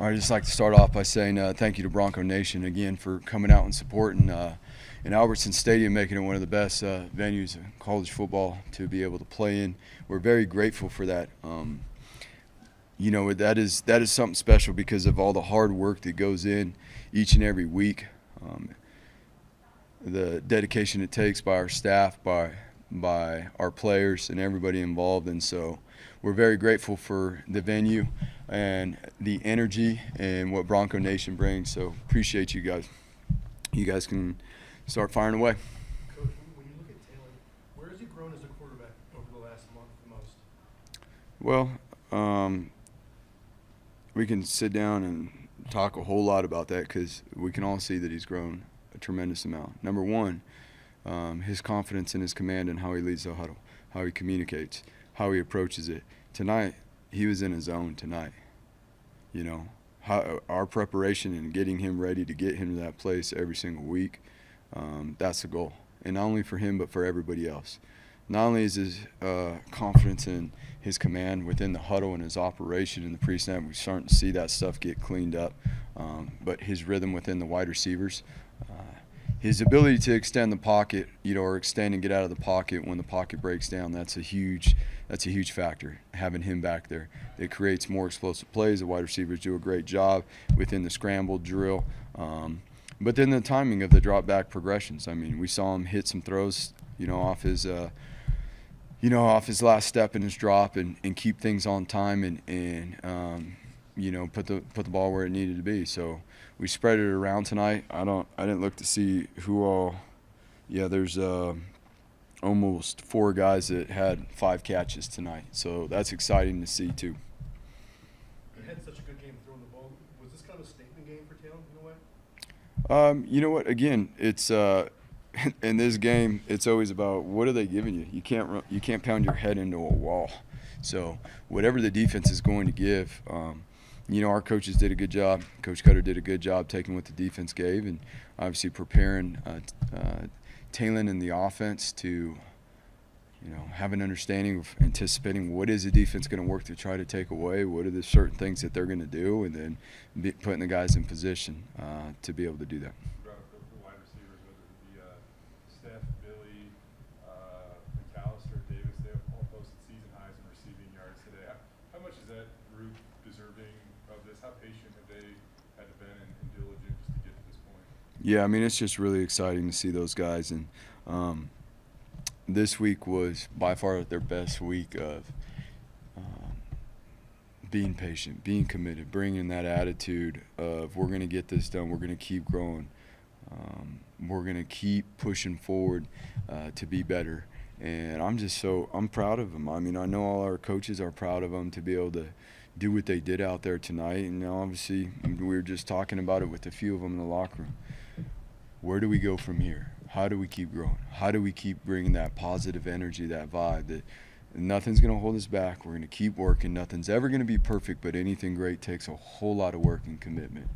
I'd just like to start off by saying thank you to Bronco Nation again for coming out and supporting in Albertsons Stadium, making it one of the best venues of college football to be able to play in. We're very grateful for that. That is something special because of all the hard work that goes in each and every week, the dedication it takes by our staff, by our players, and everybody involved. And so we're very grateful for the venue and the energy and what Bronco Nation brings. So appreciate you guys. You guys can start firing away. Coach, when you look at Taylor, where has he grown as a quarterback over the last month the most? Well, we can sit down and talk a whole lot about that because we can all see that he's grown a tremendous amount. Number one, his confidence in his command and how he leads the huddle, how he communicates, how he approaches it. Tonight, he was in his zone tonight. Our preparation and getting him ready to get him to that place every single week, that's the goal. And not only for him, but for everybody else. Not only is his confidence in his command within the huddle and his operation in the pre-snap, we're starting to see that stuff get cleaned up, but his rhythm within the wide receivers, his ability to extend the pocket, or extend and get out of the pocket when the pocket breaks down, that's a huge factor, having him back there. It creates more explosive plays. The wide receivers do a great job within the scramble drill. But then the timing of the drop back progressions. I mean, we saw him hit some throws, off his last step in his drop and keep things on time and put the ball where it needed to be. So we spread it around tonight. I didn't look to see who all. Yeah, there's almost 4 guys that had 5 catches tonight. So that's exciting to see too. You had such a good game throwing the ball. Was this kind of a statement game for Taylor in a way? You know what? Again, it's in this game, it's always about what are they giving you. You can't pound your head into a wall. So whatever the defense is going to give, our coaches did a good job. Coach Cutter did a good job taking what the defense gave and obviously preparing Talon and the offense to have an understanding of anticipating what is the defense going to work to try to take away, what are the certain things that they're going to do, and then putting the guys in position to be able to do that. The wide receivers, whether it be Steph, Billy, McAllister, Davis, they have all posted season highs in receiving yards today. How much is that group deserving of this? How patient have they had to been and diligent just to get to this point? Yeah, I mean, it's just really exciting to see those guys. And this week was by far their best week of being patient, being committed, bringing that attitude of we're going to get this done, we're going to keep growing, we're going to keep pushing forward to be better. And I'm proud of them. I mean, I know all our coaches are proud of them to be able to do what they did out there tonight. And obviously, we were just talking about it with a few of them in the locker room. Where do we go from here? How do we keep growing? How do we keep bringing that positive energy, that vibe that nothing's going to hold us back? We're going to keep working. Nothing's ever going to be perfect, but anything great takes a whole lot of work and commitment.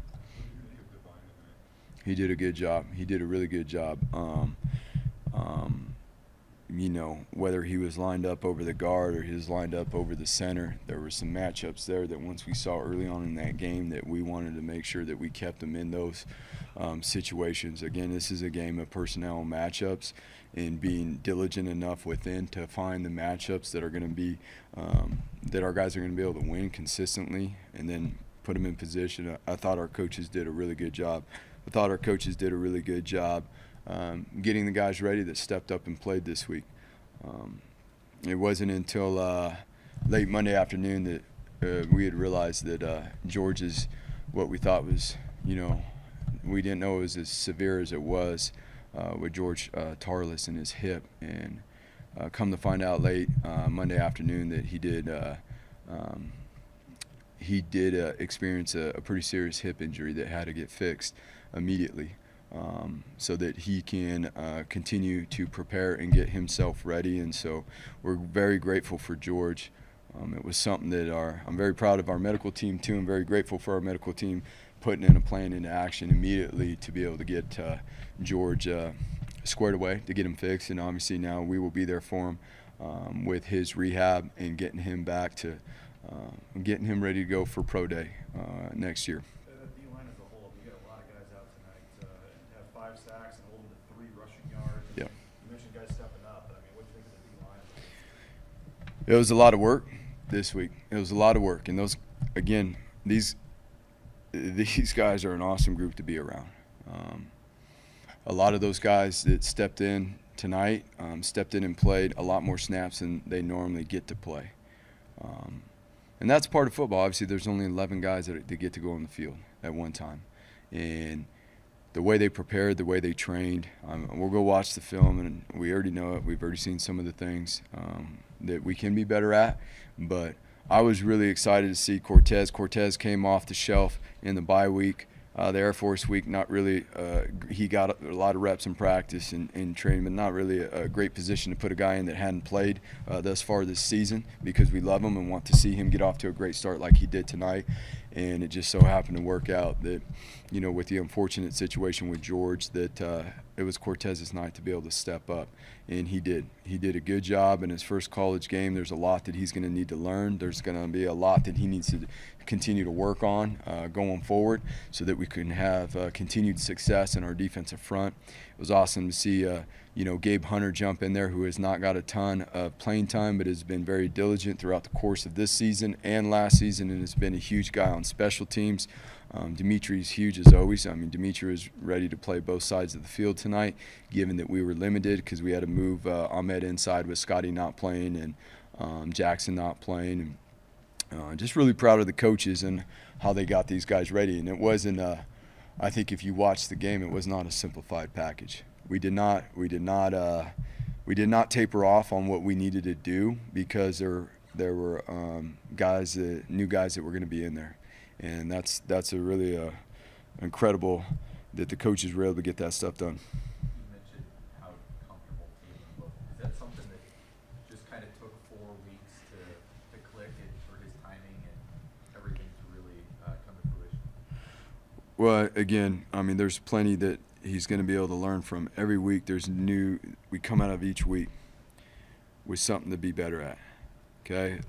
He did a good job. He did a really good job. Whether he was lined up over the guard or he was lined up over the center, there were some matchups there that once we saw early on in that game that we wanted to make sure that we kept them in those situations. Again, this is a game of personnel matchups and being diligent enough within to find the matchups that are going to be that our guys are going to be able to win consistently and then put them in position. I thought our coaches did a really good job. Getting the guys ready that stepped up and played this week. It wasn't until late Monday afternoon that we had realized that George's, what we thought was, we didn't know it was as severe as it was with George Tarlis and his hip. And come to find out late Monday afternoon that he did experience a pretty serious hip injury that had to get fixed immediately. So that he can continue to prepare and get himself ready. And so we're very grateful for George. It was something that I'm very proud of our medical team too. I'm very grateful for our medical team putting in a plan into action immediately to be able to get George squared away, to get him fixed. And obviously now we will be there for him with his rehab and getting him back to getting him ready to go for pro day next year. The D-line as a whole, you got a lot of guys out tonight and have 5 sacks and hold them to 3 rushing yards. Yeah. You mentioned guys stepping up, but I mean, what do you think of the D-line? It was a lot of work this week. It was a lot of work, and these guys are an awesome group to be around. A lot of those guys that stepped in tonight stepped in and played a lot more snaps than they normally get to play. And that's part of football. Obviously, there's only 11 guys that get to go on the field at one time. And the way they prepared, the way they trained, we'll go watch the film, and we already know it. We've already seen some of the things that we can be better at. But I was really excited to see Cortez. Cortez came off the shelf in the bye week. The Air Force week, not really. He got a lot of reps in practice and training, but not really a great position to put a guy in that hadn't played thus far this season, because we love him and want to see him get off to a great start like he did tonight. And it just so happened to work out that, with the unfortunate situation with George, that it was Cortez's night to be able to step up. And he did. He did a good job in his first college game. There's a lot that he's going to need to learn. There's going to be a lot that he needs to continue to work on going forward so that we can have continued success in our defensive front. It was awesome to see, Gabe Hunter jump in there, who has not got a ton of playing time but has been very diligent throughout the course of this season and last season, and has been a huge guy on special teams. Dimitri's huge as always. I mean, Dimitri was ready to play both sides of the field tonight, given that we were limited because we had to move Ahmed inside with Scotty not playing and Jackson not playing. And just really proud of the coaches and how they got these guys ready. And it wasn't, I think if you watch the game, it was not a simplified package. We did not taper off on what we needed to do, because there were new guys that were going to be in there. And that's a really incredible that the coaches were able to get that stuff done. You mentioned how comfortable Taylor looked. Is that something that just kind of took 4 weeks to click and for his timing and everything to really come to fruition? Well, again, I mean, there's plenty that he's going to be able to learn from. Every week we come out of each week with something to be better at, okay?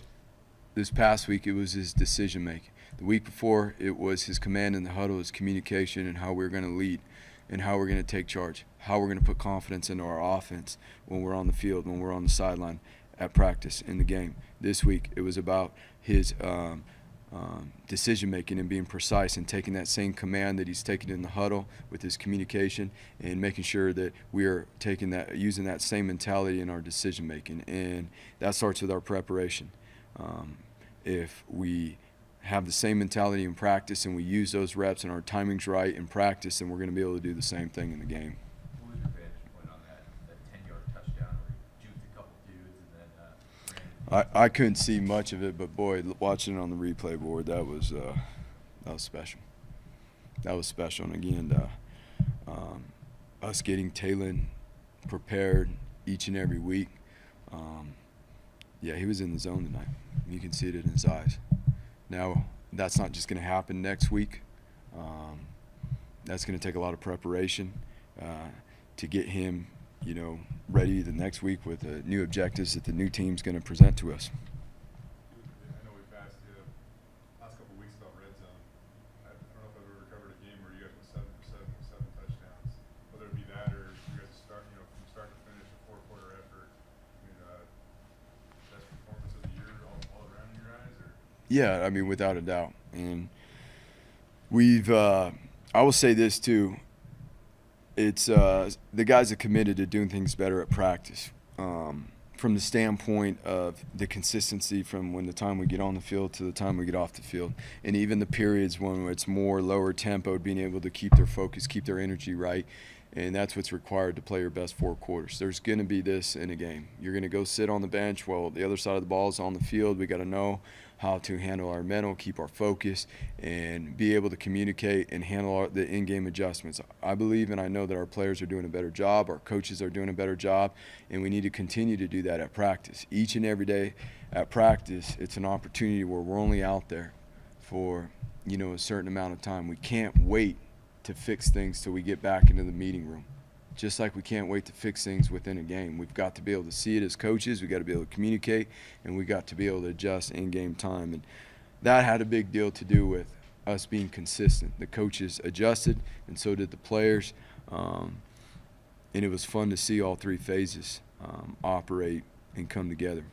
This past week, it was his decision making. The week before, it was his command in the huddle, his communication, and how we're going to lead and how we're going to take charge, how we're going to put confidence into our offense when we're on the field, when we're on the sideline, at practice, in the game. This week, it was about his decision making and being precise and taking that same command that he's taken in the huddle with his communication and making sure that we are using that same mentality in our decision making. And that starts with our preparation. If we have the same mentality in practice and we use those reps and our timing's right in practice, then we're going to be able to do the same thing in the game. What was your vantage point on that 10-yard touchdown where he juked a couple dudes and then ran? I couldn't see much of it, but boy, watching it on the replay board, that was special. That was special. And again, us getting Taylor prepared each and every week. Yeah, he was in the zone tonight. You can see it in his eyes. Now, that's not just going to happen next week. That's going to take a lot of preparation to get him, ready the next week with new objectives that the new team's going to present to us. I know we've asked you the last couple of weeks about red zone. I don't know if I've ever covered a game where you guys went 7 for 7 with 7 touchdowns. Whether it be that or you guys start, from start to finish, a 4-quarter effort. I mean, best performance of the year all around in your eyes, or? Yeah, I mean, without a doubt. And I will say this too. It's the guys are committed to doing things better at practice. From the standpoint of the consistency from when the time we get on the field to the time we get off the field. And even the periods when it's more lower tempo, being able to keep their focus, keep their energy right. And that's what's required to play your best 4 quarters. There's going to be this in a game. You're going to go sit on the bench while the other side of the ball is on the field. We got to know how to handle our mental, keep our focus, and be able to communicate and handle the in-game adjustments. I believe and I know that our players are doing a better job, our coaches are doing a better job, and we need to continue to do that at practice. Each and every day at practice, it's an opportunity where we're only out there for, a certain amount of time. We can't wait to fix things till we get back into the meeting room. just like we can't wait to fix things within a game. We've got to be able to see it as coaches. We've got to be able to communicate, and we've got to be able to adjust in game time. And that had a big deal to do with us being consistent. The coaches adjusted, and so did the players. And it was fun to see all three phases operate and come together.